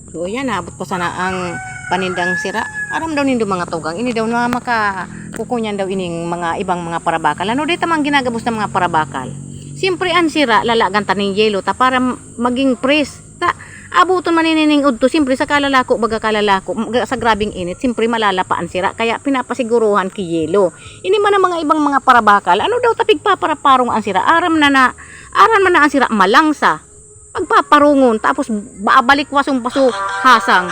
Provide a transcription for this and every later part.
So ayan, naabot pa sana ang panindang sira. Aram daw nindo mga tugang, ini daw na makakukunyan daw ining mga ibang mga parabakal. Ano dito mang ginagabos ng mga parabakal? Siyempre ang sira lalagan taning yelo ta para maging press. Ta abuton maninining udto siyempre sa kalalako baga kalalako sa grabing init siyempre malalapa ang sira kaya pinapasiguruhan ki yelo. Ini man ang mga ibang mga parabakal. Ano daw tapig paparaparong ang sira? Aram man na ang sira malangsa. Pagpaparungon tapos baabalik wasong paso hasang.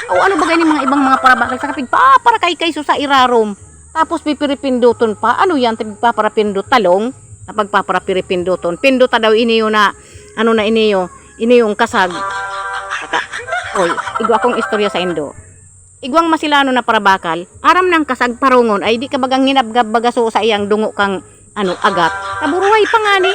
O ano ba gani mga ibang mga parabakal sa kapig para kay sa irarom. Tapos pipiripinduton pa. Ano yan tapig paparapindot talong? Napag paparapiripinduton. Pinduta daw iniyo na ano na iniyo yung kasag. Saka, oy, igwa akong istorya sa Indo. Igwang masilano na parabakal, aram ng kasag parungon ay di ka bagang nginabgab bagaso sa iyang dungo kang agat. Kaburuhay pa nga ni.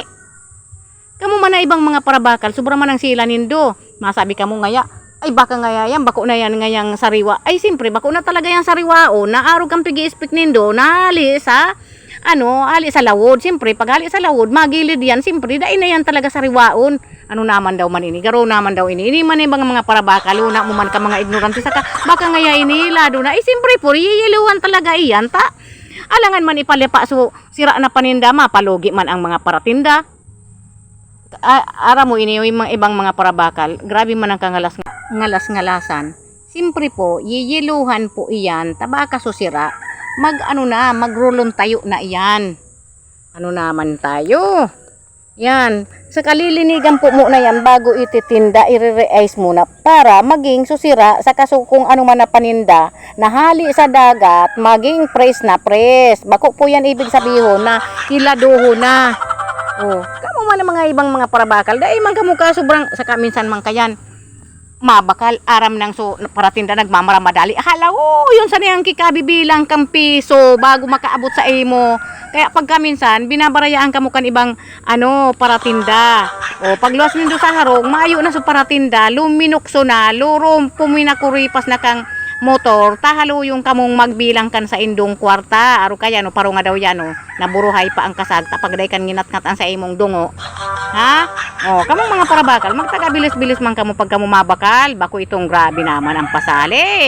Kamu man na ibang mga parabakal, sobra man ang sila nindo. Masabi ka mo ngaya, ay baka ngaya yan, bako na yan ngayang sariwa. Ay simpre, bako na talaga yung sariwa o, naarog kang pigi-speak nindo, nali sa, ali sa lawod. Simpre, pag ali sa lawod, magilid yan, simpre, dahil na yan talaga sariwaon. Ano naman daw man ini, garo naman daw ini. Ini man ibang mga parabakal, una mo man ka mga ignorante, saka baka ngaya ini, lado na, ay simpre po, yiyiluan talaga iyan, ta. Alangan man ipalipa, so sira na paninda, mapalugi man ang mga paratinda. Ara mo ini yung mga ibang mga parabakal, grabe man ang ngalasan. Simpre po, yiyiluhan po iyan, tabaka susira, magrulon tayo na iyan. Ano naman tayo? Yan, sa kalilinigan po muna yan bago ititinda, i-re-ice muna para maging susira sa kasukong ano man na paninda, nahali sa dagat, maging press na press. Bako po yan ibig sabihin na hiladuho na. Oh, kamo man ang mga ibang mga parabakal, dahil man kamukha sobrang saka minsan man kayan mabakal aram nang so paratinda nagmamaramadali. Akala yun sa niyang kikabibilang kang piso bago makaabot sa imo. Kaya pagka minsan binabarayaan kamo kan ibang paratinda. O pagluwas nindo sa harong, maayo na sa paratinda, luminukso na, lurum puminakuripas na kang motor, tahalo yung kamong magbilang kan sa indong kwarta. Aro kaya paro nga daw yan naburuhay pa ang kasag tapag day kan nginat-ngat ang sa imong dungo. Ha? O, kamong mga parabakal, magtaga bilis-bilis man kamo pag kamo mabakal, bako itong grabe naman ang pasali.